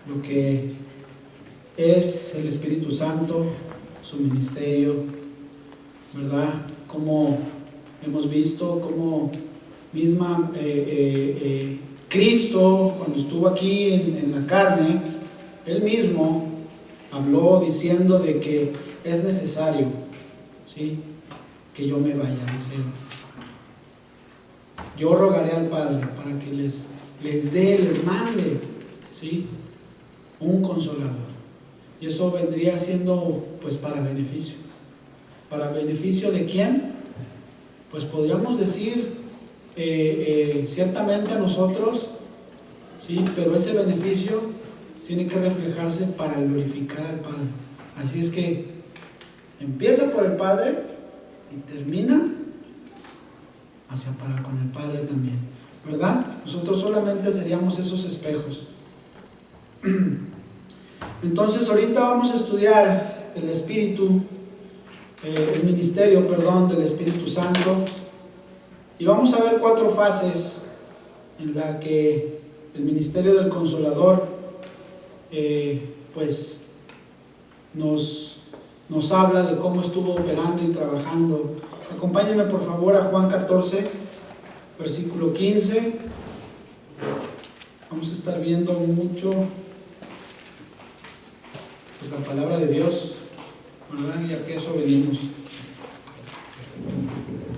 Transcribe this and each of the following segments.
lo que es el Espíritu Santo, su ministerio, ¿verdad? Como hemos visto, como misma Cristo, cuando estuvo aquí en la carne, Él mismo habló diciendo de que es necesario, ¿sí?, que yo me vaya, dice Él. Yo rogaré al Padre para que les mande, ¿sí?, un consolador. Y eso vendría siendo pues para beneficio. ¿Para beneficio de quién? Pues podríamos decir ciertamente a nosotros, ¿sí?, pero ese beneficio tiene que reflejarse para glorificar al Padre. Así es que empieza por el Padre y termina hacia para con el Padre también, ¿verdad? Nosotros solamente seríamos esos espejos. Entonces ahorita vamos a estudiar el ministerio del Espíritu Santo, y vamos a ver 4 fases en la que el ministerio del Consolador pues nos habla de cómo estuvo operando y trabajando. Acompáñenme por favor a Juan 14, versículo 15. Vamos a estar viendo mucho la palabra de Dios, ¿verdad? Y a que eso venimos,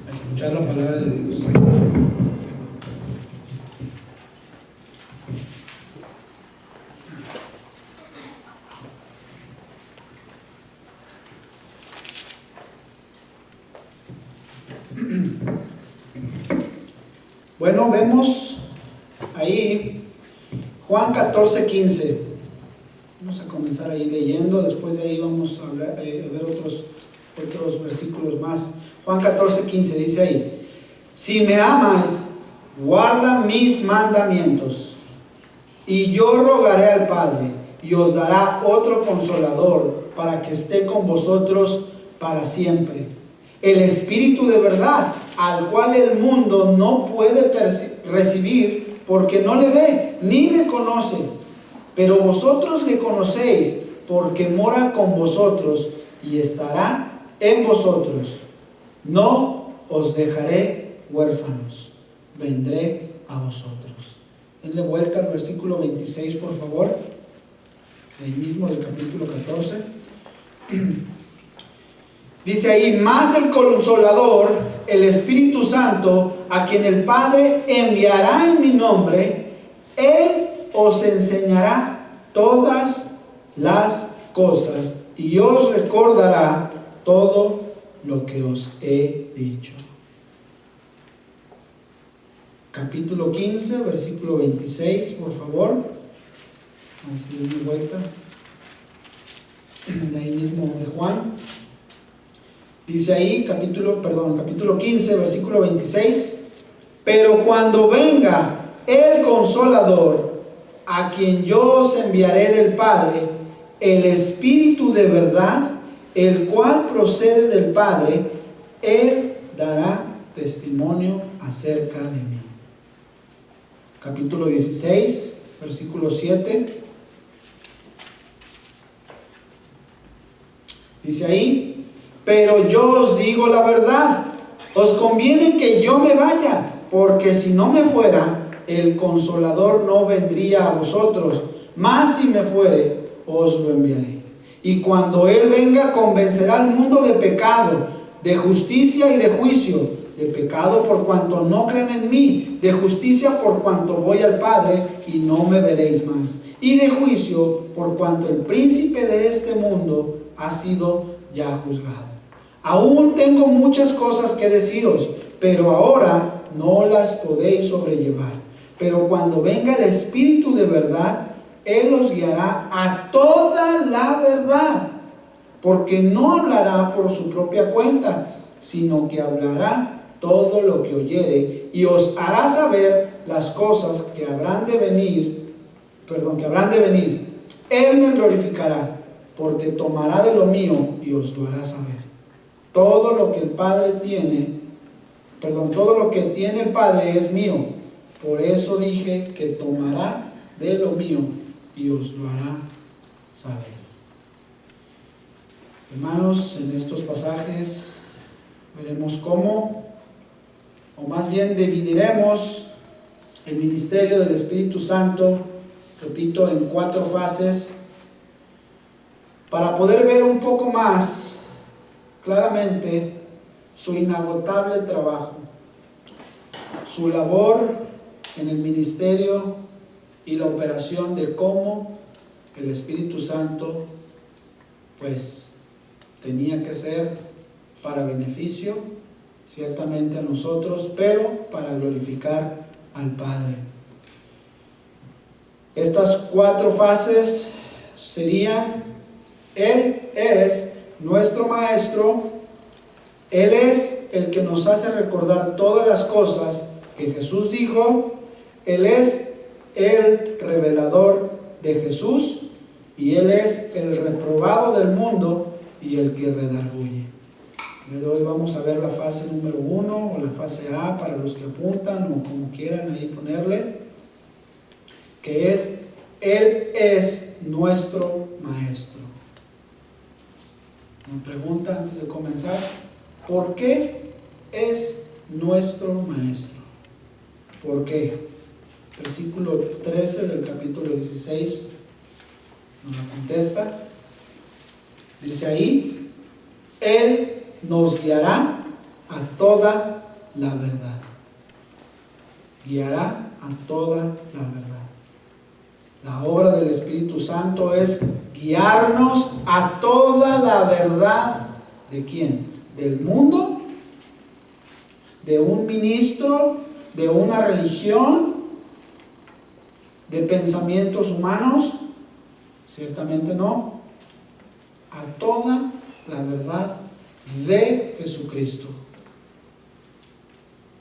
a escuchar la palabra de Dios. Bueno, vemos ahí Juan 14, 15. Vamos a comenzar ahí leyendo, después de ahí vamos a ver otros versículos más. Juan 14, 15 dice ahí: si me amáis, guarda mis mandamientos, y yo rogaré al Padre, y os dará otro consolador, para que esté con vosotros para siempre, el Espíritu de verdad, al cual el mundo no puede recibir, porque no le ve ni le conoce, pero vosotros le conocéis, porque mora con vosotros y estará en vosotros. No os dejaré huérfanos, vendré a vosotros. Denle vuelta al versículo 26, por favor, ahí mismo del capítulo 14. Dice ahí: más el Consolador, el Espíritu Santo, a quien el Padre enviará en mi nombre, Él os enseñará todas las cosas y os recordará todo lo que os he dicho. Capítulo 15, versículo 26, por favor. Vamos a darle vuelta. De ahí mismo de Juan. Dice ahí, capítulo 15, versículo 26: pero cuando venga el Consolador, a quien yo os enviaré del Padre, el Espíritu de verdad, el cual procede del Padre, Él dará testimonio acerca de mí. Capítulo 16, versículo 7. Dice ahí: pero yo os digo la verdad, os conviene que yo me vaya, porque si no me fuera, el Consolador no vendría a vosotros, mas si me fuere, os lo enviaré. Y cuando Él venga, convencerá al mundo de pecado, de justicia y de juicio. De pecado por cuanto no creen en mí, de justicia por cuanto voy al Padre y no me veréis más, y de juicio por cuanto el príncipe de este mundo ha sido ya juzgado. Aún tengo muchas cosas que deciros, pero ahora no las podéis sobrellevar. Pero cuando venga el Espíritu de verdad, Él os guiará a toda la verdad, porque no hablará por su propia cuenta, sino que hablará todo lo que oyere, y os hará saber las cosas que habrán de venir. Él me glorificará, porque tomará de lo mío y os lo hará saber. Todo lo que tiene el Padre es mío. Por eso dije que tomará de lo mío y os lo hará saber. Hermanos, en estos pasajes veremos cómo, o más bien dividiremos el ministerio del Espíritu Santo, repito, en 4 fases, para poder ver un poco más claramente su inagotable trabajo, su labor en el ministerio y la operación de cómo el Espíritu Santo pues tenía que ser para beneficio ciertamente a nosotros, pero para glorificar al Padre. Estas 4 fases serían: Él es nuestro Maestro, Él es el que nos hace recordar todas las cosas que Jesús dijo, Él es el revelador de Jesús y Él es el reprobado del mundo y el que redarguye. De hoy vamos a ver la fase número 1 o la fase A para los que apuntan o como quieran ahí ponerle, que es: Él es nuestro Maestro. Una pregunta antes de comenzar: ¿por qué es nuestro Maestro? ¿Por qué? Versículo 13 del capítulo 16 nos la contesta. Dice ahí: Él nos guiará a toda la verdad. Guiará a toda la verdad. La obra del Espíritu Santo es guiarnos a toda la verdad. ¿De quién? ¿Del mundo? ¿De un ministro? ¿De una religión? ¿De pensamientos humanos? Ciertamente no. A toda la verdad de Jesucristo.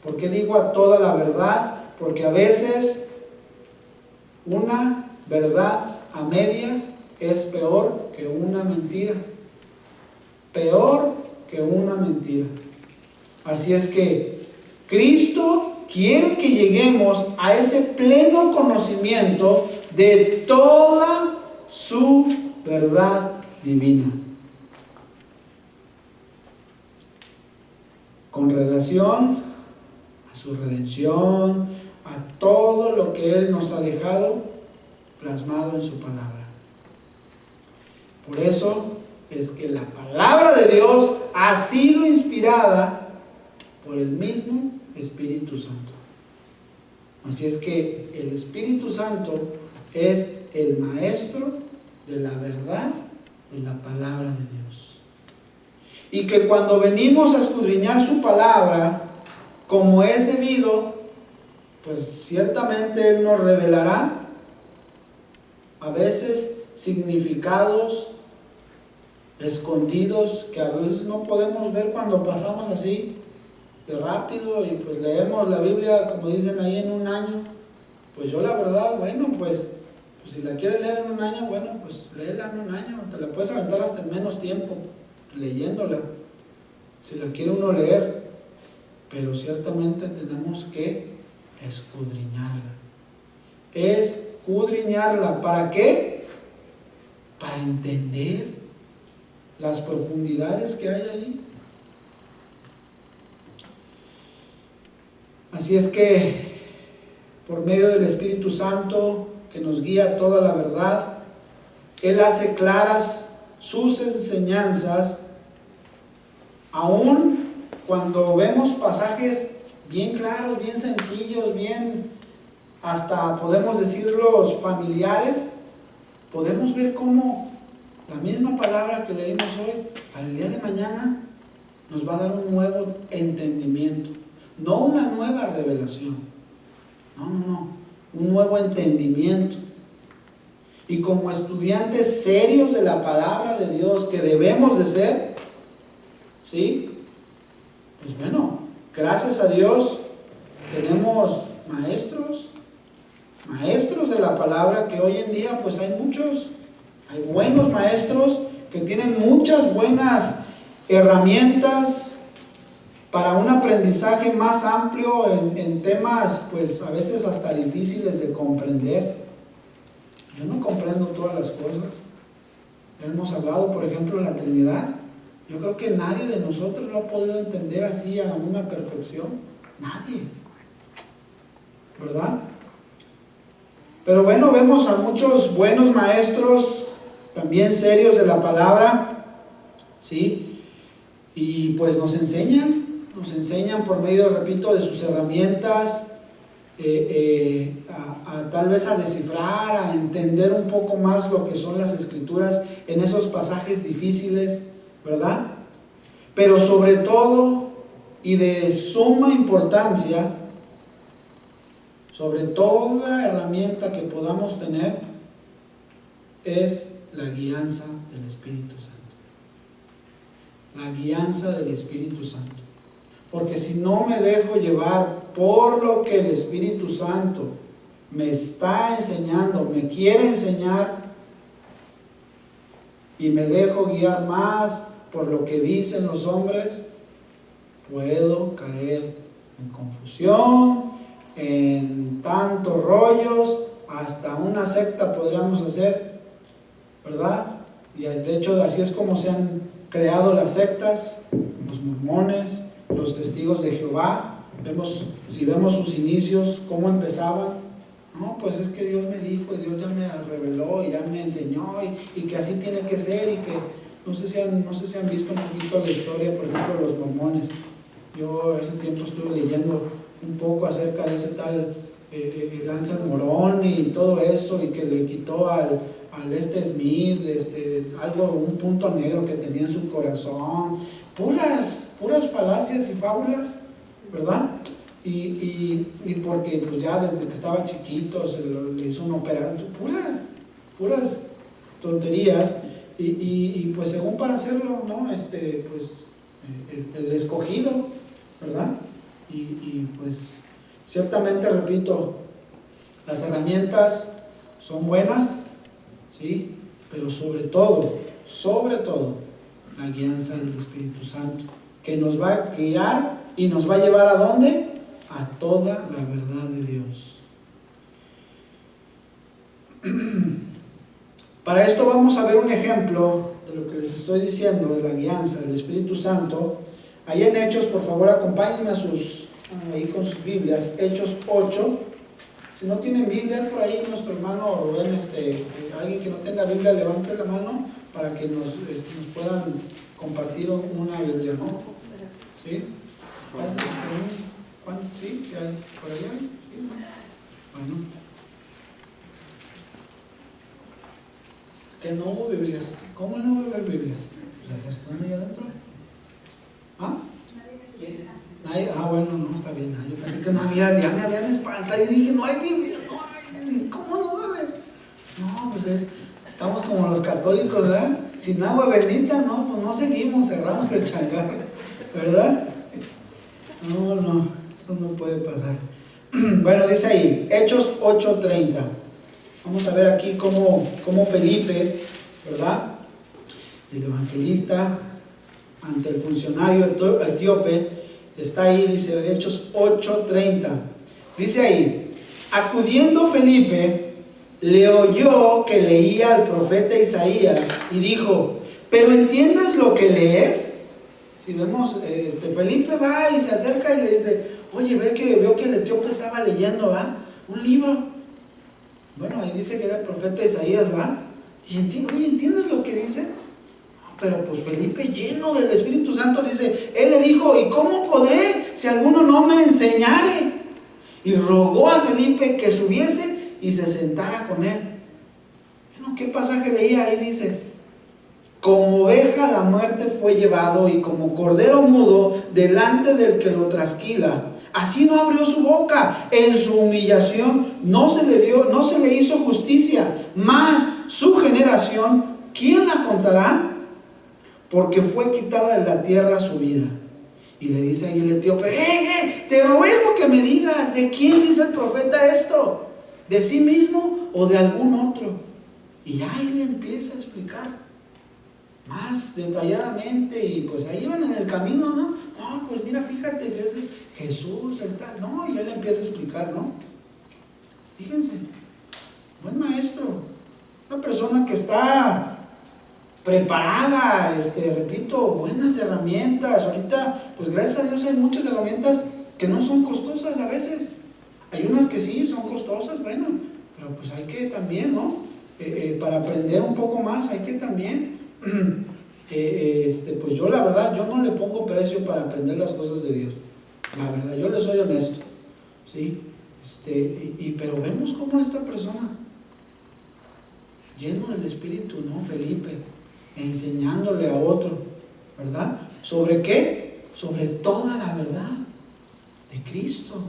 ¿Por qué digo a toda la verdad? Porque a veces una verdad a medias es peor que una mentira. Peor que una mentira. Así es que Cristo quiere que lleguemos a ese pleno conocimiento de toda su verdad divina. Con relación a su redención, a todo lo que Él nos ha dejado plasmado en su palabra. Por eso es que la palabra de Dios ha sido inspirada por el mismo Espíritu Santo. Así es que el Espíritu Santo es el maestro de la verdad de la palabra de Dios. Y que cuando venimos a escudriñar su palabra, como es debido, pues ciertamente Él nos revelará a veces significados escondidos que a veces no podemos ver cuando pasamos así de rápido y pues leemos la Biblia, como dicen ahí, en un año. Pues yo la verdad, bueno, pues si la quieres leer en un año, bueno, pues léela en un año, te la puedes aventar hasta en menos tiempo leyéndola, si la quiere uno leer, pero ciertamente tenemos que escudriñarla. Escudriñarla, ¿para qué? Para entender las profundidades que hay allí. Así es que por medio del Espíritu Santo que nos guía a toda la verdad, Él hace claras sus enseñanzas, aun cuando vemos pasajes bien claros, bien sencillos, bien, hasta podemos decirlos familiares, podemos ver cómo la misma palabra que leímos hoy, para el día de mañana, nos va a dar un nuevo entendimiento. No una nueva revelación, no, un nuevo entendimiento. Y como estudiantes serios de la palabra de Dios que debemos de ser, ¿sí? Pues bueno, gracias a Dios tenemos maestros de la palabra, que hoy en día pues hay muchos, hay buenos maestros que tienen muchas buenas herramientas para un aprendizaje más amplio en temas pues a veces hasta difíciles de comprender. Yo no comprendo todas las cosas. Hemos hablado, por ejemplo, de la Trinidad. Yo creo que nadie de nosotros lo ha podido entender así a una perfección. Nadie. ¿Verdad? Pero bueno, vemos a muchos buenos maestros, también serios de la palabra, ¿sí? Y pues nos enseñan por medio, repito, de sus herramientas, tal vez a descifrar, a entender un poco más lo que son las Escrituras en esos pasajes difíciles, ¿verdad? Pero sobre todo, y de suma importancia, sobre toda herramienta que podamos tener, es la guianza del Espíritu Santo. La guianza del Espíritu Santo. Porque si no me dejo llevar por lo que el Espíritu Santo me está enseñando, me quiere enseñar, y me dejo guiar más por lo que dicen los hombres, puedo caer en confusión, en tantos rollos, hasta una secta podríamos hacer, ¿verdad? Y de hecho así es como se han creado las sectas, los mormones, los testigos de Jehová. Si vemos sus inicios, cómo empezaban. No, pues es que Dios me dijo, y Dios ya me reveló, y ya me enseñó, y que así tiene que ser, y que no sé si han visto un poquito la historia, por ejemplo, de los mormones. Yo hace tiempo estuve leyendo un poco acerca de ese tal el ángel Morón y todo eso, y que le quitó al Smith un punto negro que tenía en su corazón. Puras falacias y fábulas, ¿verdad? Y porque pues ya desde que estaba chiquito le hizo una operación, puras tonterías, y pues según para hacerlo, ¿no? Pues el escogido, ¿verdad? Y pues ciertamente, repito, las herramientas son buenas, ¿sí? Pero sobre todo, la guianza del Espíritu Santo, que nos va a guiar y nos va a llevar ¿a dónde? A toda la verdad de Dios. Para esto vamos a ver un ejemplo de lo que les estoy diciendo, de la guianza del Espíritu Santo. Ahí en Hechos, por favor, acompáñenme ahí con sus Biblias, Hechos 8. Si no tienen Biblia, por ahí nuestro hermano Rubén, alguien que no tenga Biblia, levante la mano para que nos puedan compartir una Biblia, ¿no? ¿Sí? ¿Sí? ¿Sí hay? ¿Por ahí hay? ¿Sí? Bueno. ¿Que no hubo Biblias? ¿Cómo no hubo Biblias? O sea, ¿ya están ahí adentro? ¿Ah? ¿Nadie? Ah, bueno, no, está bien. Yo pensé que no había, ya me habían espantado. Yo dije, no hay Biblia, no hay. ¿Cómo no va a haber? No, pues estamos como los católicos, ¿verdad? Sin agua bendita, no, pues no seguimos, cerramos el changarro, ¿verdad? No, eso no puede pasar. Bueno, dice ahí, Hechos 8:30. Vamos a ver aquí cómo Felipe, ¿verdad? El evangelista, ante el funcionario etíope, está ahí, dice Hechos 8:30. Dice ahí, acudiendo Felipe, le oyó que leía al profeta Isaías y dijo, ¿pero entiendes lo que lees? Si vemos, Felipe va y se acerca y le dice, oye, veo que el etíope estaba leyendo, ¿va? Un libro. Bueno, ahí dice que era el profeta Isaías, ¿va? Y ¿entiendes lo que dice? Pero pues Felipe, lleno del Espíritu Santo, dice, él le dijo, ¿y cómo podré si alguno no me enseñare? Y rogó a Felipe que subiese y se sentara con él. Bueno, ¿qué pasaje leía? Ahí dice, como oveja a la muerte fue llevado, y como cordero mudo delante del que lo trasquila, así no abrió su boca. En su humillación no se le hizo justicia. Mas su generación, ¿quién la contará? Porque fue quitada de la tierra su vida. Y le dice ahí el etíope, te ruego que me digas, ¿de quién dice el profeta esto? ¿De sí mismo o de algún otro? Y ahí le empieza a explicar más detalladamente, y pues ahí van en el camino, ¿no? No, pues mira, fíjate que es Jesús, el tal, no, y él le empieza a explicar, ¿no? Fíjense, buen maestro, Una persona que está preparada, repito, buenas herramientas. Ahorita, pues gracias a Dios hay muchas herramientas que no son costosas a veces. Hay unas que sí son costosas, bueno, pero pues hay que también, ¿no? Para aprender un poco más, hay que también, pues yo la verdad, yo no le pongo precio para aprender las cosas de Dios. La verdad, yo le soy honesto, ¿sí? Pero vemos cómo esta persona, lleno del Espíritu, ¿no? Felipe, enseñándole a otro, ¿verdad? ¿Sobre qué? Sobre toda la verdad de Cristo.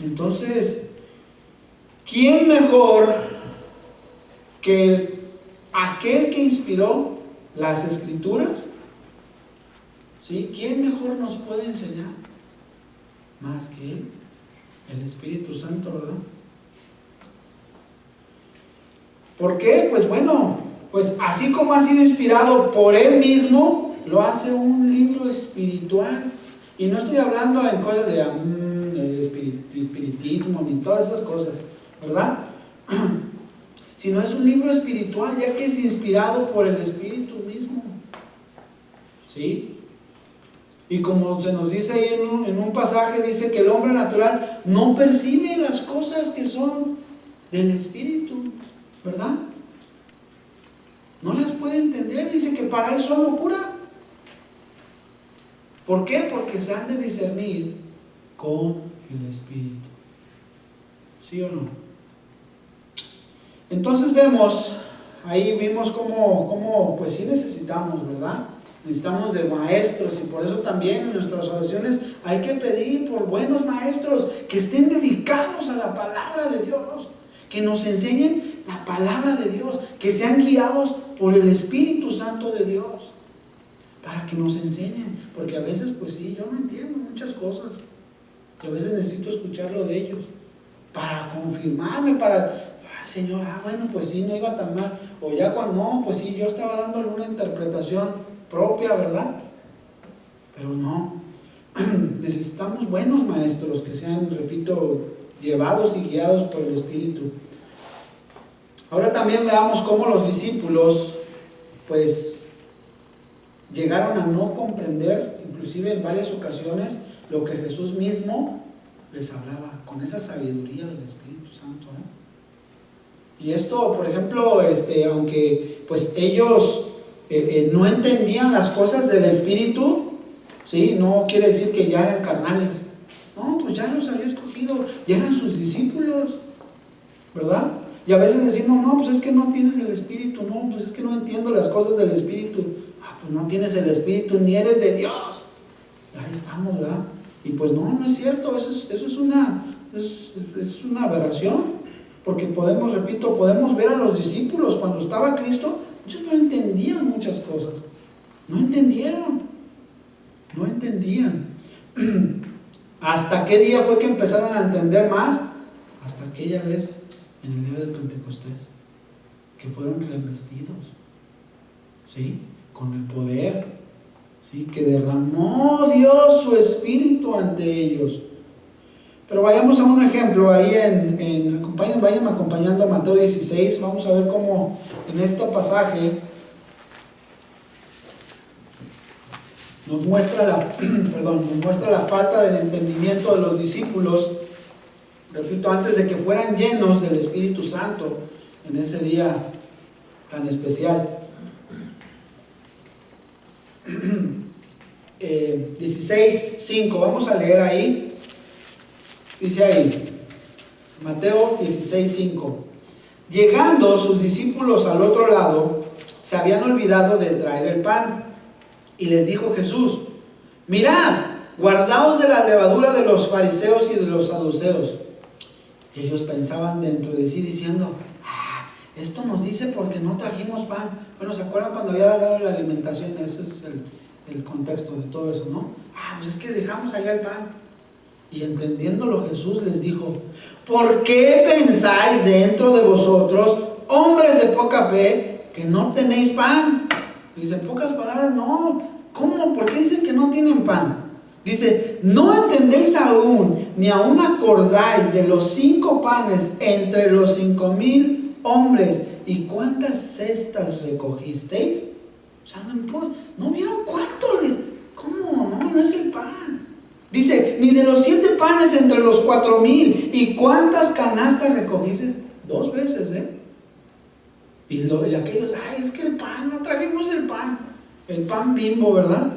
Entonces, ¿quién mejor que aquel que inspiró las Escrituras? ¿Sí? ¿Quién mejor nos puede enseñar? Más que Él, el Espíritu Santo, ¿verdad? ¿Por qué? Pues bueno, pues así como ha sido inspirado por Él mismo, lo hace un libro espiritual. Y no estoy hablando en cosas de espiritismo ni todas esas cosas, ¿verdad? Sino es un libro espiritual, ya que es inspirado por el Espíritu mismo, ¿sí? Y como se nos dice ahí en un pasaje, dice que el hombre natural no percibe las cosas que son del Espíritu, ¿verdad? No las puede entender, dice que para él son locura. ¿Por qué? Porque se han de discernir con el Espíritu. ¿Sí o no? Entonces ahí vimos cómo pues sí necesitamos, ¿verdad? Necesitamos de maestros, y por eso también en nuestras oraciones hay que pedir por buenos maestros que estén dedicados a la palabra de Dios, que nos enseñen la palabra de Dios, que sean guiados por el Espíritu Santo de Dios, para que nos enseñen, porque a veces pues sí, yo no entiendo muchas cosas, y a veces necesito escucharlo de ellos, para confirmarme, Señor, bueno, pues sí, no iba tan mal, o ya cuando no, pues sí, yo estaba dándole una interpretación propia, ¿verdad? Pero no, necesitamos buenos maestros que sean, repito, llevados y guiados por el Espíritu. Ahora también veamos cómo los discípulos, pues, llegaron a no comprender, inclusive en varias ocasiones, lo que Jesús mismo les hablaba, con esa sabiduría del Espíritu Santo, Y esto, por ejemplo, aunque pues ellos no entendían las cosas del Espíritu, ¿sí? No quiere decir que ya eran carnales. No, pues ya los había escogido, ya eran sus discípulos, ¿verdad? Y a veces decimos, no, pues es que no tienes el Espíritu, no, pues es que no entiendo las cosas del Espíritu. Pues no tienes el Espíritu, ni eres de Dios. Ahí estamos, ¿verdad? Y pues no es cierto, eso es una aberración. Porque podemos ver a los discípulos cuando estaba Cristo, ellos no entendían muchas cosas. No entendían. ¿Hasta qué día fue que empezaron a entender más? Hasta aquella vez en el día del Pentecostés, que fueron revestidos, ¿sí? Con el poder, ¿sí? Que derramó Dios su Espíritu ante ellos. Pero vayamos a un ejemplo ahí váyanme acompañando a Mateo 16, vamos a ver cómo en este pasaje nos muestra la falta del entendimiento de los discípulos, repito, antes de que fueran llenos del Espíritu Santo en ese día tan especial. 16:5, vamos a leer ahí. Dice ahí, Mateo 16:5: llegando sus discípulos al otro lado, se habían olvidado de traer el pan. Y les dijo Jesús: mirad, guardaos de la levadura de los fariseos y de los saduceos. Y ellos pensaban dentro de sí diciendo: esto nos dice porque no trajimos pan. Bueno, ¿se acuerdan cuando había dado la alimentación? Ese es el contexto de todo eso, ¿no? Pues es que dejamos allá el pan. Y entendiéndolo, Jesús les dijo: ¿por qué pensáis dentro de vosotros, hombres de poca fe, que no tenéis pan? Dice, en pocas palabras, no. ¿Cómo? ¿Por qué dicen que no tienen pan? Dice, ¿no entendéis aún, ni aún acordáis de los 5 panes entre los 5,000 hombres, ¿y cuántas cestas recogisteis? O sea, no vieron cuánto ¿cómo? No es el pan. Dice, ni de los 7 panes entre los 4,000. ¿Y cuántas canastas recogiste? 2 veces, Y aquellos, es que el pan, no trajimos el pan Bimbo, ¿verdad?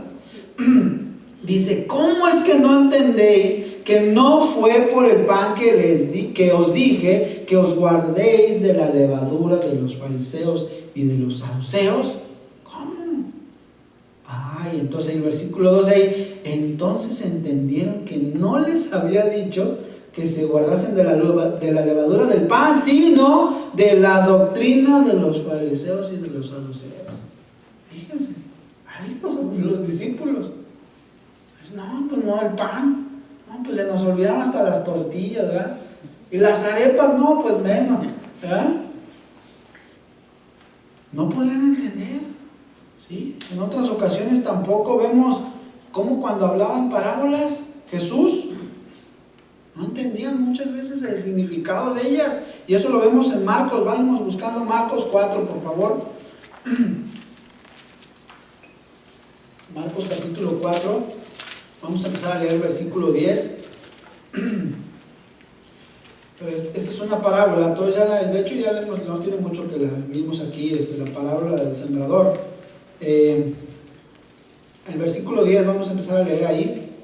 Dice, ¿cómo es que no entendéis que no fue por el pan que os dije que os guardéis de la levadura de los fariseos y de los saduceos? ¿Cómo? Y entonces el versículo 12 ahí, entonces entendieron que no les había dicho que se guardasen de la levadura del pan, sino de la doctrina de los fariseos y de los saduceos. Fíjense, ahí los discípulos, pues no, el pan, no, pues se nos olvidaron hasta las tortillas, ¿verdad? Y las arepas, no, pues menos, ¿verdad? No podían entender, ¿sí? En otras ocasiones tampoco vemos cómo cuando hablaba en parábolas Jesús no entendían muchas veces el significado de ellas, y eso lo vemos en Marcos. Vayamos buscando Marcos 4, por favor. Marcos capítulo 4, vamos a empezar a leer el versículo 10. Pero esta es una parábola, de hecho ya no tiene mucho que la vimos aquí, la parábola del sembrador. El versículo 10, vamos a empezar a leer ahí.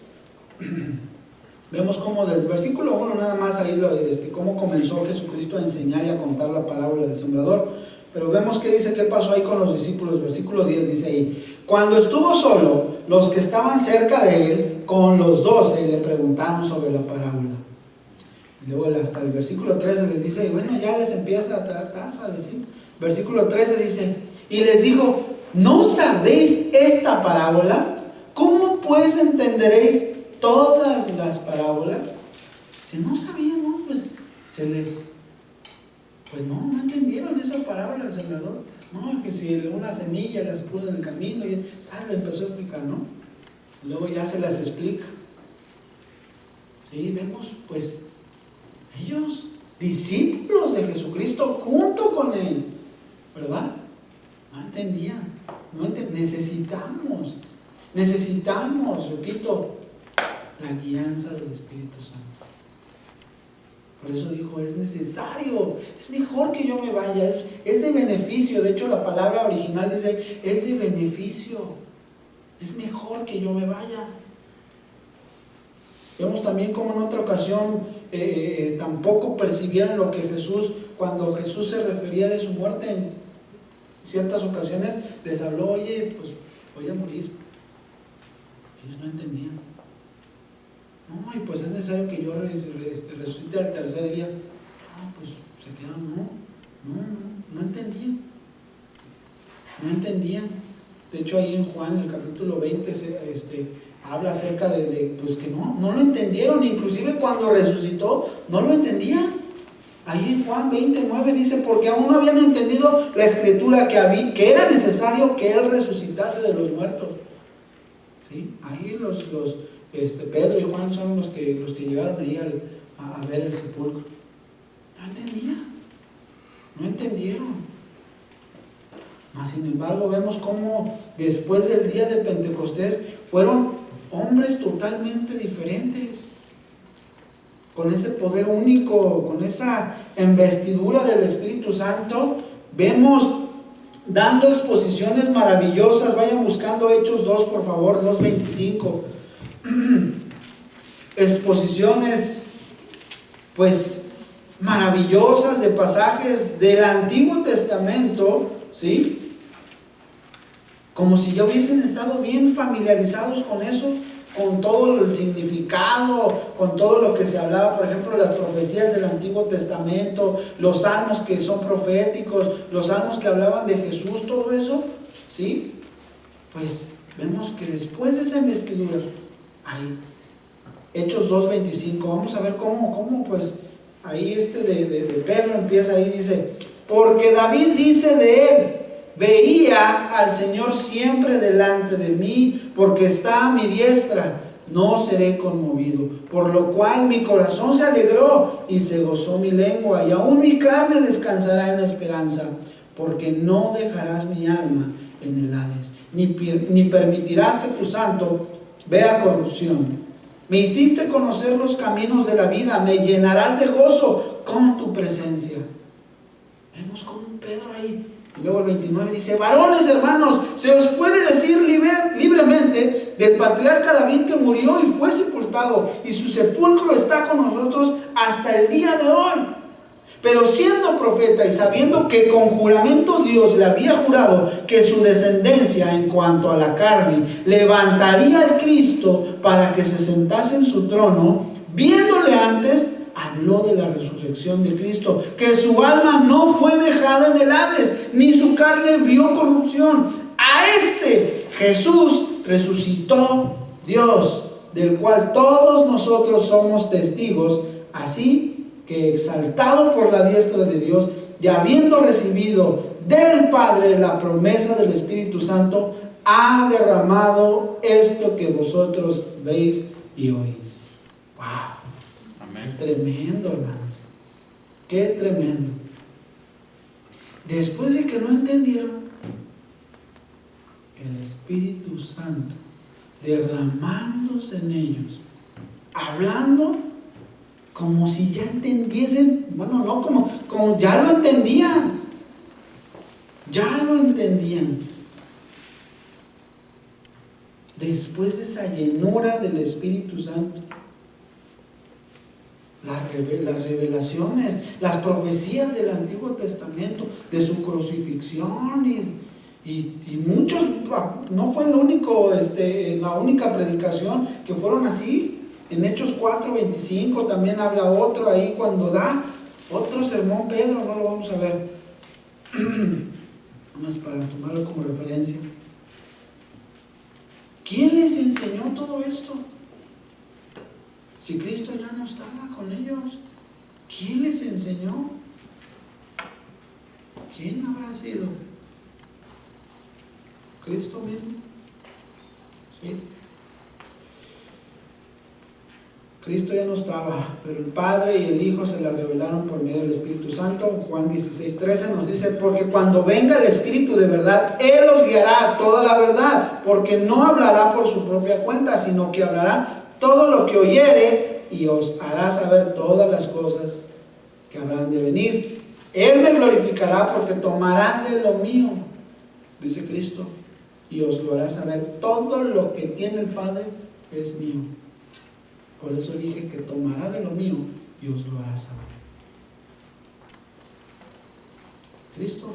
Vemos cómo desde el versículo 1 nada más ahí cómo comenzó Jesucristo a enseñar y a contar la parábola del sembrador. Pero vemos qué dice, qué pasó ahí con los discípulos. Versículo 10 dice ahí, cuando estuvo solo, los que estaban cerca de él con los 12 le preguntaron sobre la parábola. Y luego hasta el versículo 13 les dice, bueno, ya les empieza a decir. Versículo 13 dice, y les dijo, ¿no sabéis esta parábola? ¿Cómo pues entenderéis todas las parábolas? Si no sabían, no, pues no entendieron esa parábola del sembrador. No, que si una semilla las puso en el camino, y le empezó a explicar, ¿no? Luego ya se las explica. Sí, vemos, pues, ellos, discípulos de Jesucristo, junto con él, ¿verdad? No entendían. Necesitamos, repito, la guianza del Espíritu Santo. Por eso dijo, es necesario, es mejor que yo me vaya, es de beneficio. De hecho, la palabra original dice, es de beneficio, es mejor que yo me vaya. Vemos también como en otra ocasión tampoco percibieron lo que cuando Jesús se refería de su muerte, en ciertas ocasiones les habló, oye, pues voy a morir. Ellos no entendían. No, y pues es necesario que yo resucite al tercer día. Pues se quedaron, no entendían. De hecho, ahí en Juan, en el capítulo 20, habla acerca de pues que no lo entendieron. Inclusive cuando resucitó, no lo entendían. Ahí en Juan 29 dice, porque aún no habían entendido la escritura que era necesario que Él resucitase de los muertos. ¿Sí? Ahí Pedro y Juan son los que llegaron ahí a ver el sepulcro. No entendieron. Mas sin embargo vemos cómo después del día de Pentecostés fueron hombres totalmente diferentes, con ese poder único, con esa investidura del Espíritu Santo. Vemos dando exposiciones maravillosas. Vayan buscando Hechos 2, por favor, 2:25. Exposiciones pues maravillosas de pasajes del Antiguo Testamento, ¿sí? Como si ya hubiesen estado bien familiarizados con eso, con todo el significado, con todo lo que se hablaba, por ejemplo, las profecías del Antiguo Testamento, los salmos que son proféticos, los salmos que hablaban de Jesús, todo eso, ¿sí? Pues vemos que después de esa investidura, ahí, Hechos 2:25, vamos a ver cómo pues, ahí de Pedro empieza ahí, dice, porque David dice de él, veía al Señor siempre delante de mí, porque está a mi diestra, no seré conmovido. Por lo cual mi corazón se alegró y se gozó mi lengua, y aún mi carne descansará en esperanza, porque no dejarás mi alma en el Hades, ni permitirás que tu santo vea corrupción. Me hiciste conocer los caminos de la vida, me llenarás de gozo con tu presencia. Vemos como un Pedro ahí. Y luego el 29 dice: varones hermanos, se os puede decir libremente del patriarca David, que murió y fue sepultado, y su sepulcro está con nosotros hasta el día de hoy. Pero siendo profeta y sabiendo que con juramento Dios le había jurado que su descendencia en cuanto a la carne levantaría al Cristo para que se sentase en su trono, viéndole antes, habló de la resurrección de Cristo, que su alma no fue dejada en el Hades, ni su carne vio corrupción. A este Jesús resucitó Dios, del cual todos nosotros somos testigos, así que exaltado por la diestra de Dios y habiendo recibido del Padre la promesa del Espíritu Santo, ha derramado esto que vosotros veis y oís. ¡Wow! Amén. Qué tremendo, hermanos. Qué tremendo. Después de que no entendieron, el Espíritu Santo derramándose en ellos, hablando como si ya entendiesen, bueno, no como ya lo entendían. Ya lo entendían. Después de esa llenura del Espíritu Santo, las revelaciones, las profecías del Antiguo Testamento, de su crucifixión y muchos, no fue la única predicación que fueron así. En Hechos 4:25 también habla otro ahí cuando da otro sermón Pedro, no lo vamos a ver, nomás para tomarlo como referencia. ¿Quién les enseñó todo esto? Si Cristo ya no estaba con ellos, ¿quién les enseñó? ¿Quién habrá sido? ¿Cristo mismo? ¿Sí? Cristo ya no estaba, pero el Padre y el Hijo se la revelaron por medio del Espíritu Santo. Juan 16:13 nos dice: porque cuando venga el Espíritu de verdad, Él os guiará a toda la verdad, porque no hablará por su propia cuenta, sino que hablará todo lo que oyere y os hará saber todas las cosas que habrán de venir. Él me glorificará porque tomará de lo mío, dice Cristo, y os lo hará saber. Todo lo que tiene el Padre es mío. Por eso dije que tomará de lo mío y os lo hará saber. Cristo,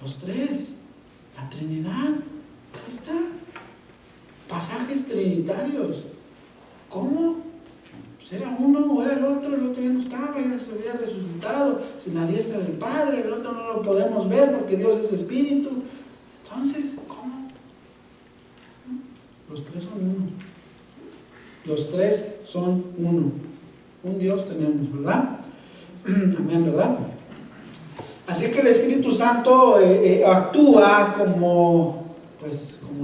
los tres, la Trinidad, ahí está. Pasajes trinitarios. ¿Cómo? Pues era uno o era el otro ya no estaba, ya se había resucitado, sin la diestra del Padre, el otro no lo podemos ver porque Dios es Espíritu. Entonces, ¿cómo? Los tres son uno. Los tres son uno. Un Dios tenemos, ¿verdad? Amén, ¿verdad? Así que el Espíritu Santo actúa como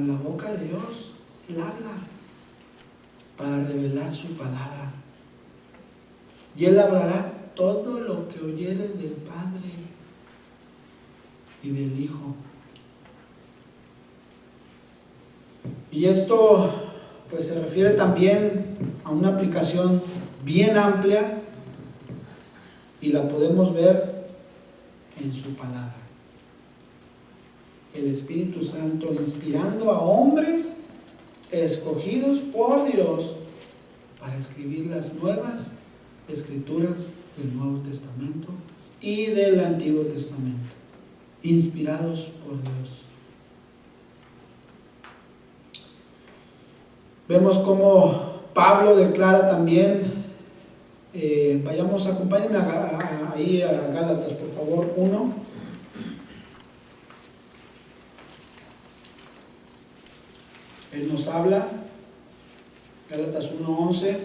la boca de Dios. Él habla para revelar su palabra. Y Él hablará todo lo que oyere del Padre y del Hijo. Y esto pues se refiere también a una aplicación bien amplia y la podemos ver en su palabra. El Espíritu Santo inspirando a hombres escogidos por Dios para escribir las nuevas escrituras del Nuevo Testamento y del Antiguo Testamento, inspirados por Dios. Vemos cómo Pablo declara también, acompáñenme ahí a Gálatas, por favor, 1. Él nos habla, Gálatas 1:11,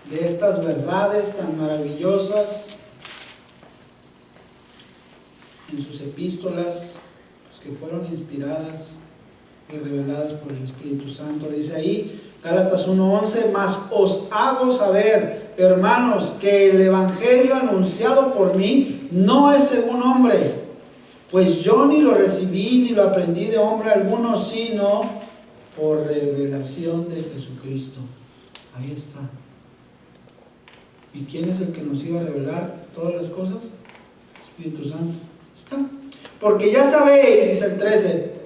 de estas verdades tan maravillosas en sus epístolas, pues, que fueron inspiradas y reveladas por el Espíritu Santo. Dice ahí, Gálatas 1:11, mas os hago saber, hermanos, que el evangelio anunciado por mí no es según hombre, pues yo ni lo recibí ni lo aprendí de hombre alguno, sino por revelación de Jesucristo. Ahí está. ¿Y quién es el que nos iba a revelar todas las cosas? El Espíritu Santo. Está. Porque ya sabéis, dice el 13,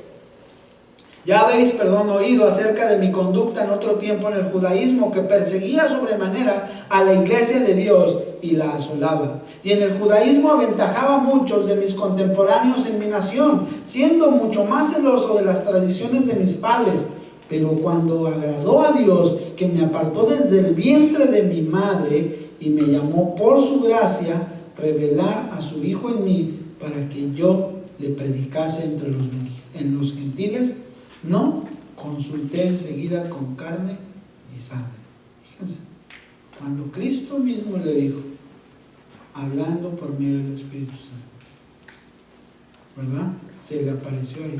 ya habéis, oído acerca de mi conducta en otro tiempo en el judaísmo, que perseguía sobremanera a la iglesia de Dios y la asolaba. Y en el judaísmo aventajaba a muchos de mis contemporáneos en mi nación, siendo mucho más celoso de las tradiciones de mis padres. Pero cuando agradó a Dios, que me apartó desde el vientre de mi madre y me llamó por su gracia, revelar a su Hijo en mí, para que yo le predicase en los gentiles, no consulté enseguida con carne y sangre. Fíjense, cuando Cristo mismo le dijo, hablando por medio del Espíritu Santo, ¿verdad? Se le apareció ahí.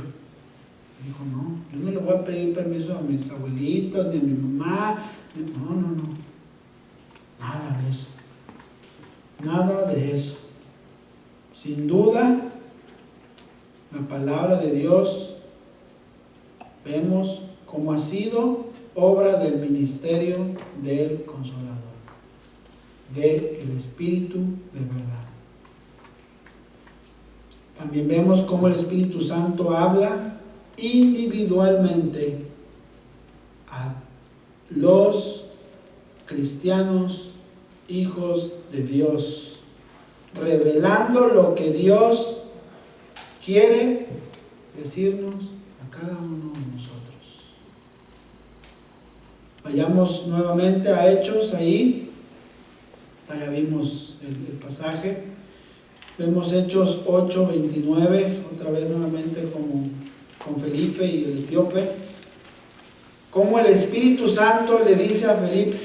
Dijo, no, yo no le voy a pedir permiso a mis abuelitos, ni a mi mamá. No. Nada de eso. Nada de eso. Sin duda, la palabra de Dios, vemos cómo ha sido obra del ministerio del Consolador, del Espíritu de verdad. También vemos cómo el Espíritu Santo habla individualmente a los cristianos, hijos de Dios, revelando lo que Dios quiere decirnos a cada uno de nosotros. Vayamos nuevamente a Hechos, ahí ya vimos el pasaje. Vemos Hechos 8:29, otra vez nuevamente como con Felipe y el etíope, como el Espíritu Santo le dice a Felipe,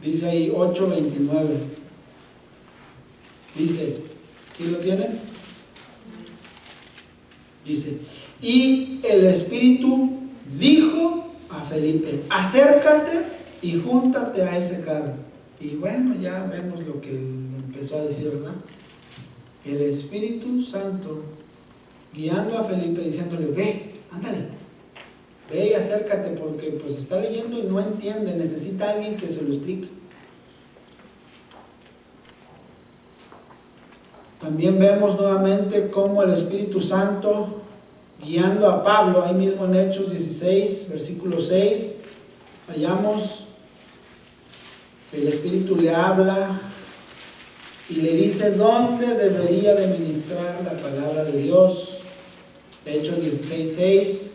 dice ahí 8:29, dice, ¿sí lo tienen? Dice, y el Espíritu dijo a Felipe, acércate y júntate a ese carro. Y bueno, ya vemos lo que empezó a decir, ¿verdad? El Espíritu Santo guiando a Felipe, diciéndole, ve, ándale, ve y acércate, porque pues está leyendo y no entiende, necesita alguien que se lo explique. También vemos nuevamente cómo el Espíritu Santo guiando a Pablo, ahí mismo en Hechos 16, versículo 6, vayamos, el Espíritu le habla y le dice dónde debería de ministrar la palabra de Dios. Hechos 16:6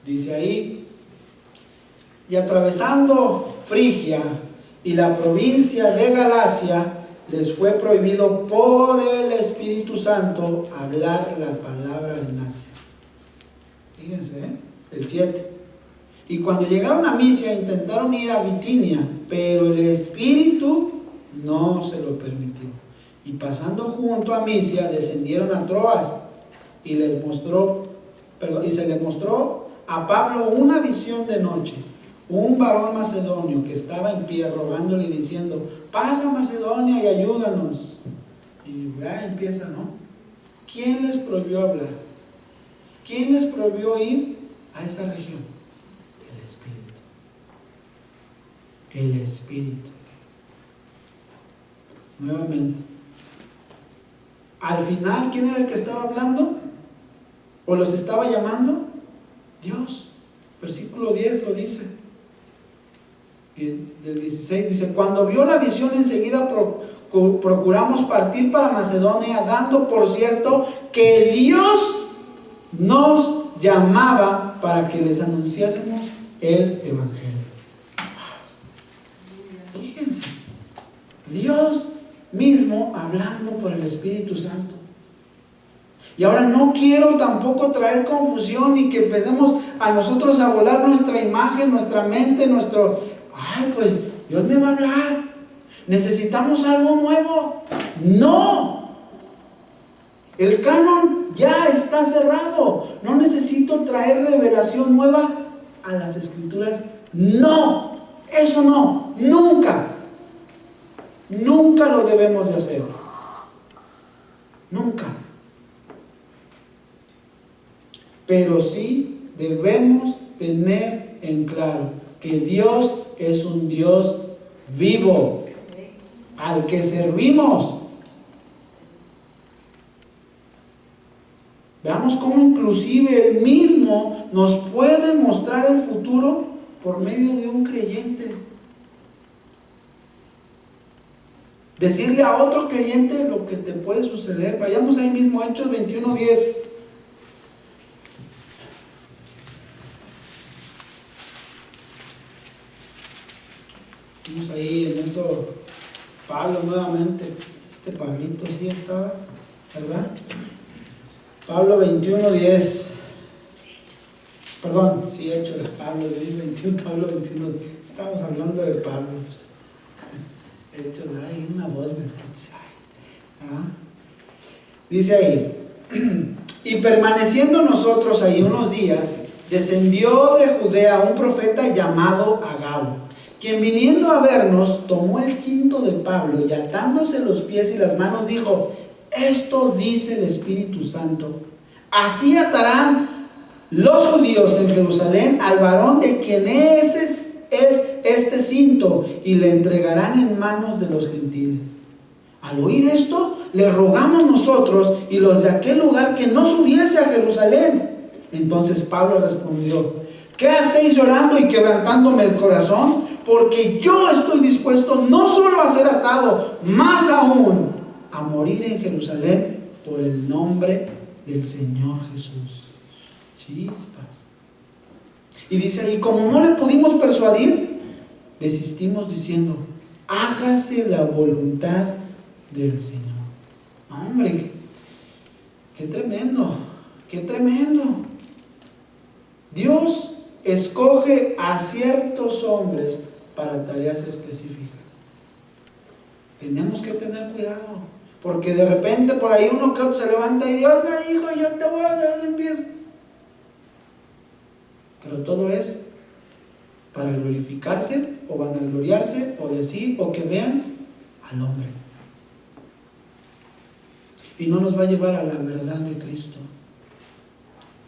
dice ahí, y atravesando Frigia y la provincia de Galacia, les fue prohibido por el Espíritu Santo hablar la palabra en Asia. Fíjense, el 7. Y cuando llegaron a Misia, intentaron ir a Bitinia, pero el Espíritu no se lo permitió. Y pasando junto a Misia, descendieron a Troas y se le mostró a Pablo una visión de noche. Un varón macedonio que estaba en pie rogándole y diciendo, pasa a Macedonia y ayúdanos. Y ya empieza, ¿no? ¿Quién les prohibió hablar? ¿Quién les prohibió ir a esa región? El Espíritu. El Espíritu. Nuevamente. Al final, ¿quién era el que estaba hablando? ¿O los estaba llamando? Dios. Versículo 10 lo dice. Del 16 dice, cuando vio la visión enseguida procuramos partir para Macedonia, dando por cierto que Dios nos llamaba para que les anunciásemos el Evangelio. Fíjense, Dios mismo hablando por el Espíritu Santo. Y ahora no quiero tampoco traer confusión ni que empecemos a nosotros a volar nuestra imagen, nuestra mente, ay, pues Dios me va a hablar, necesitamos algo nuevo. No, El canon ya está cerrado. No necesito traer revelación nueva a las Escrituras. No, eso no, nunca. Nunca lo debemos de hacer. Nunca. Pero sí debemos tener en claro que Dios es un Dios vivo, al que servimos. Veamos cómo inclusive Él mismo nos puede mostrar el futuro por medio de un creyente. Decirle a otro creyente lo que te puede suceder. Vayamos ahí mismo, Hechos 21:10. Vamos ahí en eso, Pablo nuevamente. Este Pablito sí estaba, ¿verdad? Pablo 21:10. Perdón, sí, Hechos de Pablo, yo dije 21, Pablo 21. Estamos hablando de Pablo, pues. Hechos, ay, una voz me escucha. Dice ahí, y permaneciendo nosotros ahí unos días, descendió de Judea un profeta llamado Agabo, quien viniendo a vernos, tomó el cinto de Pablo y atándose los pies y las manos, dijo: esto dice el Espíritu Santo, así atarán los judíos en Jerusalén al varón de quien es este cinto, y le entregarán en manos de los gentiles. Al oír esto, le rogamos nosotros y los de aquel lugar que no subiese a Jerusalén. Entonces Pablo respondió: ¿qué hacéis llorando y quebrantándome el corazón? Porque yo estoy dispuesto no solo a ser atado, más aún a morir en Jerusalén por el nombre del Señor Jesús. Chispas. Y dice ahí, como no le pudimos persuadir, desistimos diciendo: hágase la voluntad del Señor. Hombre, qué tremendo, qué tremendo. Dios escoge a ciertos hombres para tareas específicas. Tenemos que tener cuidado, porque de repente por ahí uno que otro se levanta y Dios me dijo: yo te voy a dar el pie. Pero todo es para glorificarse o vanagloriarse o decir o que vean al hombre. Y no nos va a llevar a la verdad de Cristo.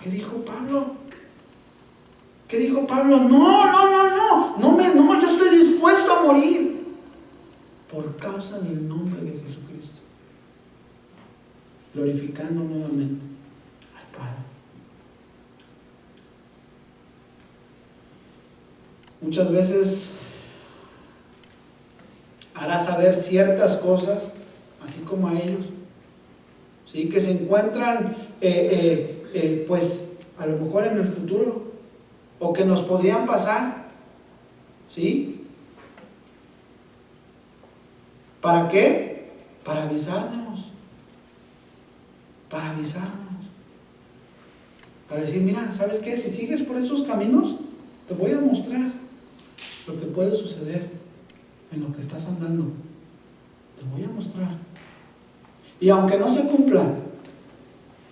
¿Qué dijo Pablo? ¿Qué dijo Pablo? No, yo estoy dispuesto a morir por causa del nombre de Jesucristo, glorificando nuevamente al Padre. Muchas veces hará saber ciertas cosas, así como a ellos, ¿sí? Que se encuentran pues a lo mejor en el futuro, o que nos podrían pasar, ¿sí? ¿Para qué? Para avisarnos, para decir: mira, ¿sabes qué? Si sigues por esos caminos, te voy a mostrar lo que puede suceder en lo que estás andando. Te voy a mostrar. Y aunque no se cumpla,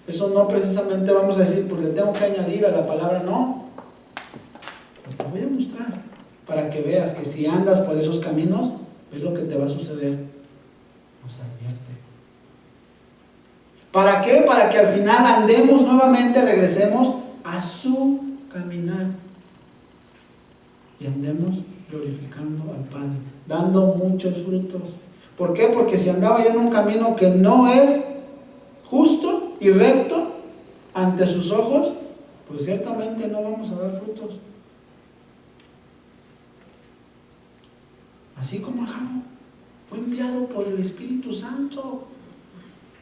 eso no precisamente vamos a decir, pues le tengo que añadir a la palabra, no. Pues te voy a mostrar para que veas que si andas por esos caminos, es lo que te va a suceder. Nos advierte. ¿Para qué? Para que al final andemos nuevamente, regresemos a su caminar y andemos glorificando al Padre, dando muchos frutos. ¿Por qué? Porque si andaba yo en un camino que no es justo y recto ante sus ojos, pues ciertamente no vamos a dar frutos. Así como Agabo fue enviado por el Espíritu Santo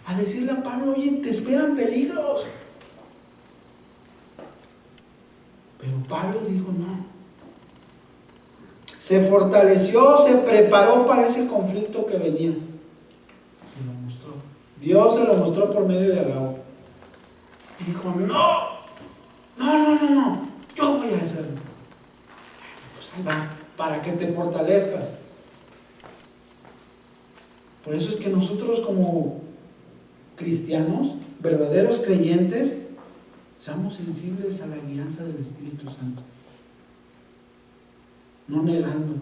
a decirle a Pablo: oye, te esperan peligros. Pero Pablo dijo: no. Se fortaleció, se preparó para ese conflicto que venía. Se lo mostró. Dios se lo mostró por medio de Agabo. Y dijo: no, yo voy a hacerlo. Pues ahí va, para que te fortalezcas. Por eso es que nosotros como cristianos verdaderos creyentes, seamos sensibles a la guianza del Espíritu Santo, no negando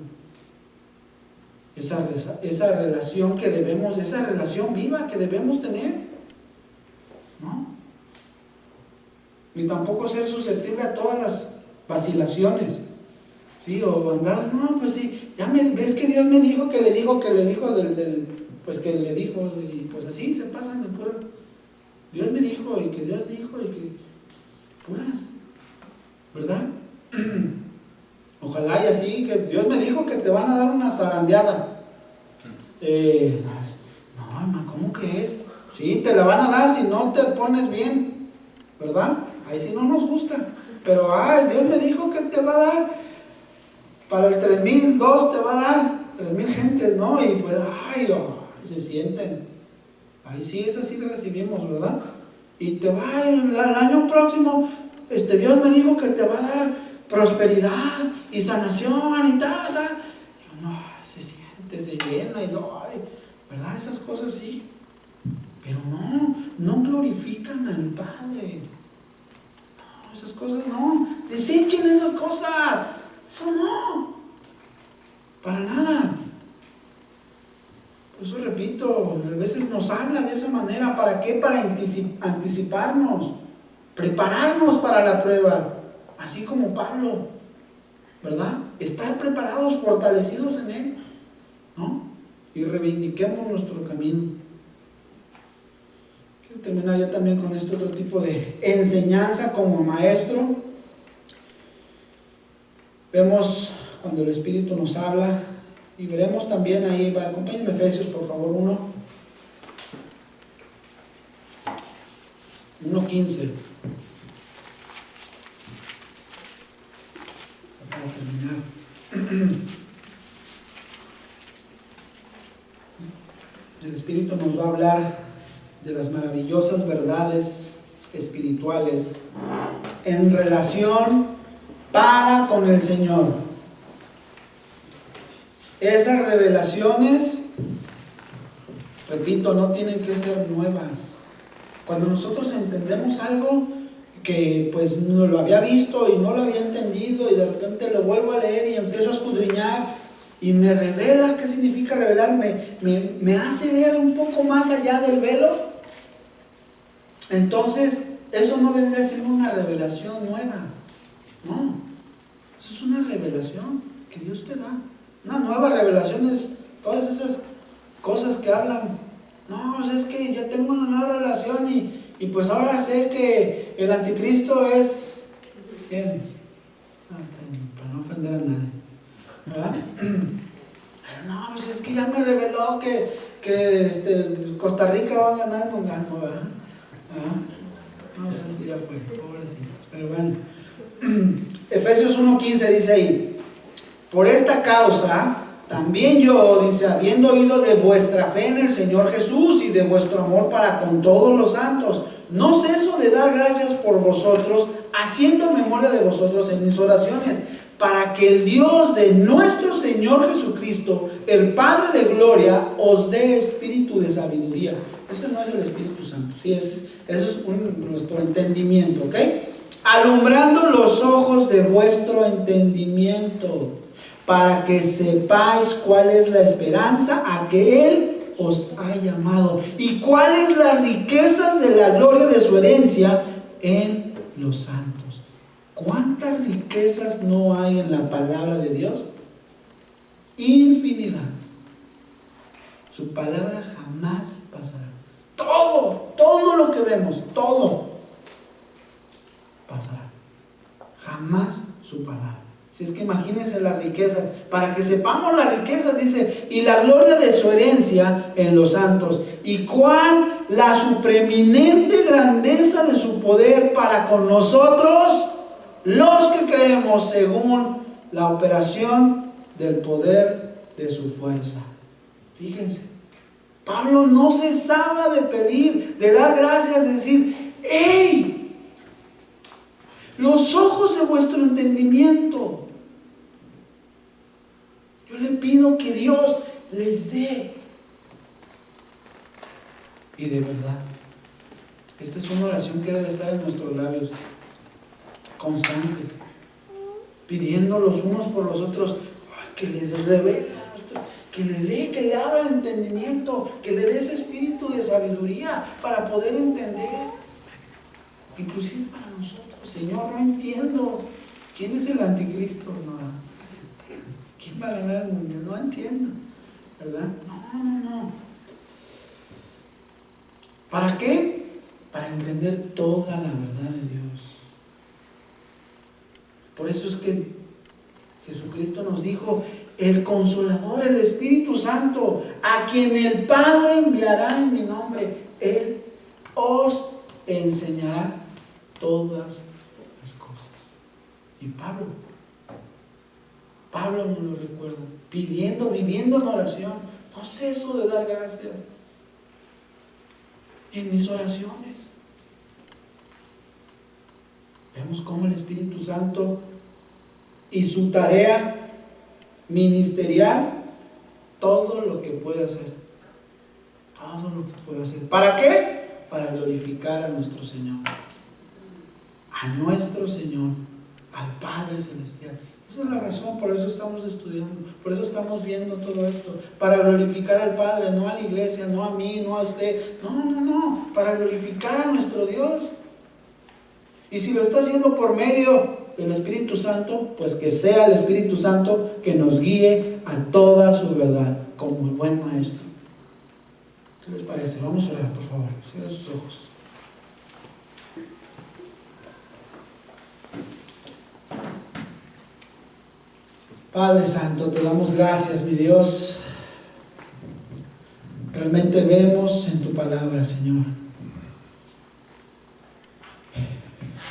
esa relación que debemos, esa relación viva que debemos tener, ¿no? Ni tampoco ser susceptible a todas las vacilaciones, ¿sí? O andar, no, pues sí, ya ves que Dios me dijo que le dijo pues que le dijo, y pues así se pasan de pura. Dios me dijo, y que Dios dijo, y que puras, ¿verdad? Ojalá y así, que Dios me dijo que te van a dar una zarandeada. No, hermano, ¿cómo crees? Sí, te la van a dar si no te pones bien, ¿verdad? Ahí sí no nos gusta. Pero, Dios me dijo que te va a dar, para el 3002 te va a dar 3000 gentes, ¿no? Y pues, se sienten. Ahí sí, esa sí recibimos, ¿verdad? Y te va el año próximo, Dios me dijo que te va a dar prosperidad y sanación y tal. Y uno, se siente, se llena y ¿verdad? Esas cosas sí. Pero no glorifican al Padre. No, esas cosas no. Desechen esas cosas. Eso no. Para nada. Por eso repito, a veces nos habla de esa manera. ¿Para qué? Para anticiparnos, prepararnos para la prueba, así como Pablo, ¿verdad? Estar preparados, fortalecidos en Él, ¿no? Y reivindiquemos nuestro camino. Quiero terminar ya también con este otro tipo de enseñanza como maestro. Vemos cuando el Espíritu nos habla. Y veremos también ahí, acompáñenme Efesios por favor 1:15. Para terminar. El Espíritu nos va a hablar de las maravillosas verdades espirituales en relación para con el Señor. Esas revelaciones, repito, no tienen que ser nuevas. Cuando nosotros entendemos algo que pues no lo había visto y no lo había entendido, y de repente lo vuelvo a leer y empiezo a escudriñar y me revela, ¿qué significa revelar? Me hace ver un poco más allá del velo. Entonces, eso no vendría siendo una revelación nueva. No, eso es una revelación que Dios te da. Una nueva revelación es todas esas cosas que hablan. No, es que ya tengo una nueva relación y pues ahora sé que el anticristo es ¿quién? Para no ofender a nadie, ¿verdad? No, pues es que ya me reveló que Costa Rica va a ganar el mundial, ¿verdad? No, pues así ya fue, pobrecitos. Pero bueno, Efesios 1:15 dice ahí: por esta causa, también yo, dice, habiendo oído de vuestra fe en el Señor Jesús y de vuestro amor para con todos los santos, no ceso de dar gracias por vosotros, haciendo memoria de vosotros en mis oraciones, para que el Dios de nuestro Señor Jesucristo, el Padre de gloria, os dé espíritu de sabiduría. Ese no es el Espíritu Santo, ¿sí? Eso es nuestro entendimiento, ¿ok? Alumbrando los ojos de vuestro entendimiento, para que sepáis cuál es la esperanza a que Él os ha llamado y cuáles las riquezas de la gloria de su herencia en los santos. ¿Cuántas riquezas no hay en la palabra de Dios? Infinidad. Su palabra jamás pasará. Todo lo que vemos, todo pasará. Jamás su palabra. Si es que imagínense las riquezas, para que sepamos las riquezas, dice, y la gloria de su herencia en los santos, y cuál la supreeminente grandeza de su poder para con nosotros, los que creemos, según la operación del poder de su fuerza. Fíjense, Pablo no cesaba de pedir, de dar gracias, de decir, ¡hey! Los ojos de vuestro entendimiento. Yo le pido que Dios les dé. Y de verdad, Esta es una oración que debe estar en nuestros labios, constante, pidiendo los unos por los otros, que les revele, que le dé, que le abra el entendimiento, que le dé ese espíritu de sabiduría para poder entender. Inclusive para nosotros, Señor, no entiendo. ¿Quién es el anticristo? No. ¿Quién va a ganar el mundial? No entiendo, ¿verdad? No. ¿Para qué? Para entender toda la verdad de Dios. Por eso es que Jesucristo nos dijo, el Consolador, el Espíritu Santo, a quien el Padre enviará en mi nombre, Él os enseñará todas las cosas. Y Pablo nos lo recuerda, pidiendo, viviendo en oración. No ceso de dar gracias en mis oraciones. Vemos cómo el Espíritu Santo y su tarea ministerial, todo lo que puede hacer. Todo lo que puede hacer. ¿Para qué? Para glorificar a nuestro Señor. A nuestro Señor, al Padre Celestial. Esa es la razón, por eso estamos estudiando, por eso estamos viendo todo esto, para glorificar al Padre, no a la iglesia, no a mí, no a usted, no, para glorificar a nuestro Dios. Y si lo está haciendo por medio del Espíritu Santo, pues que sea el Espíritu Santo que nos guíe a toda su verdad, como el buen maestro. ¿Qué les parece? Vamos a orar, por favor, cierren sus ojos. Padre Santo, te damos gracias, mi Dios. Realmente vemos en tu palabra, Señor,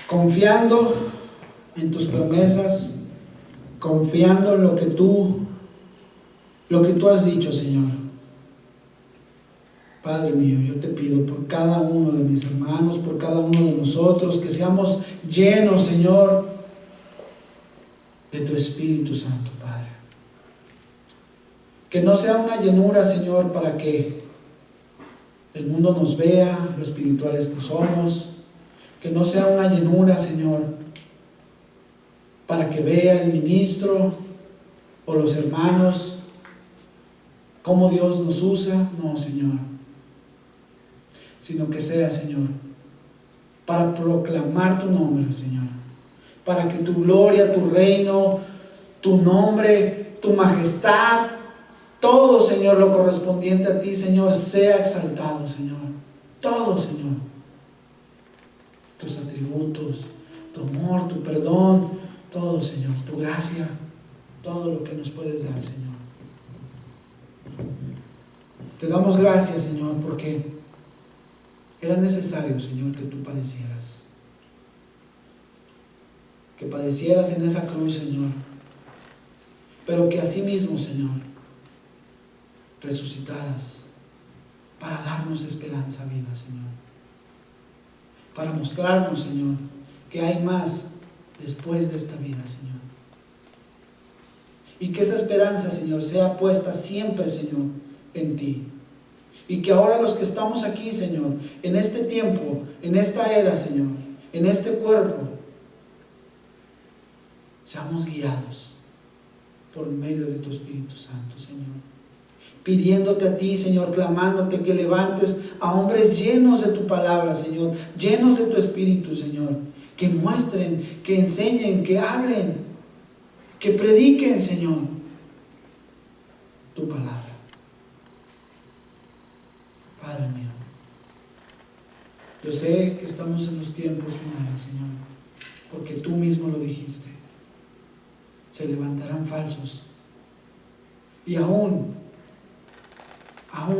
confiando en tus promesas, confiando en lo que tú has dicho, Señor. Padre mío, yo te pido por cada uno de mis hermanos, por cada uno de nosotros, que seamos llenos, Señor, de tu Espíritu Santo, Padre. Que no sea una llenura, Señor, para que el mundo nos vea, lo espirituales que somos. Que no sea una llenura, Señor, para que vea el ministro o los hermanos cómo Dios nos usa. No, Señor. Sino que sea, Señor, para proclamar tu nombre, Señor. Para que tu gloria, tu reino, tu nombre, tu majestad, todo, Señor, lo correspondiente a ti, Señor, sea exaltado, Señor. Todo, Señor. Tus atributos, tu amor, tu perdón, todo, Señor. Tu gracia, todo lo que nos puedes dar, Señor. Te damos gracias, Señor, porque era necesario, Señor, que tú padecieras. Que padecieras en esa cruz, Señor, pero que asimismo, Señor, resucitaras para darnos esperanza viva, Señor, para mostrarnos, Señor, que hay más después de esta vida, Señor, y que esa esperanza, Señor, sea puesta siempre, Señor, en ti, y que ahora los que estamos aquí, Señor, en este tiempo, en esta era, Señor, en este cuerpo, seamos guiados por medio de tu Espíritu Santo, Señor. Pidiéndote a ti, Señor, clamándote que levantes a hombres llenos de tu palabra, Señor, llenos de tu Espíritu, Señor, que muestren, que enseñen, que hablen, que prediquen, Señor, tu palabra. Padre mío, yo sé que estamos en los tiempos finales, Señor, porque tú mismo lo dijiste. Se levantarán falsos y aún,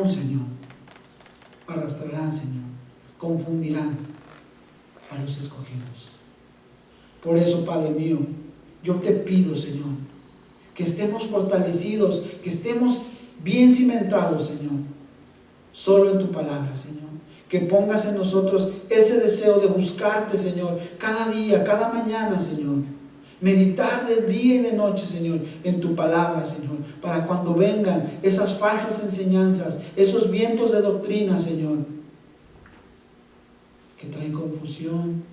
Señor, arrastrarán, Señor, confundirán a los escogidos. Por eso, Padre mío, yo te pido, Señor, que estemos fortalecidos, que estemos bien cimentados, Señor, solo en tu palabra, Señor. Que pongas en nosotros ese deseo de buscarte, Señor, cada día, cada mañana, Señor. Meditar de día y de noche, Señor, en tu palabra, Señor, para cuando vengan esas falsas enseñanzas, esos vientos de doctrina, Señor, que que traen confusión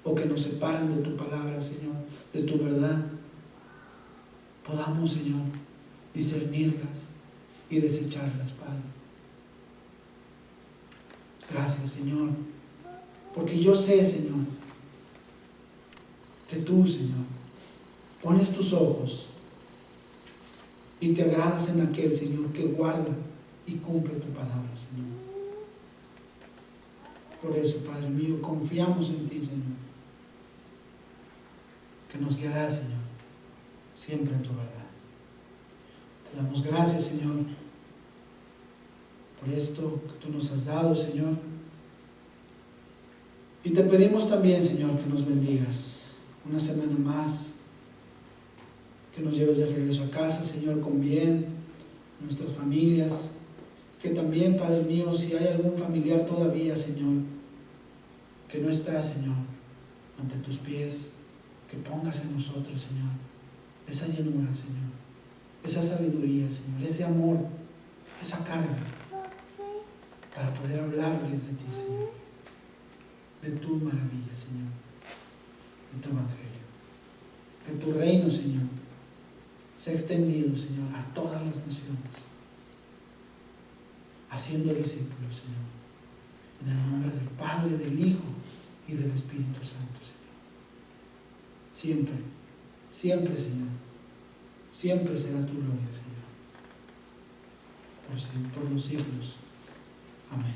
o que nos separan de tu palabra, Señor, de tu verdad, podamos, Señor, discernirlas y desecharlas, Padre. Gracias, Señor, porque yo sé, Señor, que tú, Señor, pones tus ojos y te agradas en aquel, Señor, que guarda y cumple tu palabra, Señor. Por eso, Padre mío, confiamos en ti, Señor, que nos guiarás, Señor, siempre en tu verdad. Te damos gracias, Señor, por esto que tú nos has dado, Señor. Y te pedimos también, Señor, que nos bendigas una semana más, que nos lleves de regreso a casa, Señor, con bien, nuestras familias. Que también, Padre mío, si hay algún familiar todavía, Señor, que no está, Señor, ante tus pies, que pongas en nosotros, Señor, esa llenura, Señor, esa sabiduría, Señor, ese amor, esa carga, para poder hablarles de ti, Señor, de tu maravilla, Señor, de tu evangelio. Que tu reino, Señor, sea extendido, Señor, a todas las naciones, haciendo discípulos, Señor, en el nombre del Padre, del Hijo y del Espíritu Santo, Señor. Siempre, siempre, Señor, siempre será tu gloria, Señor, por los siglos. Amén.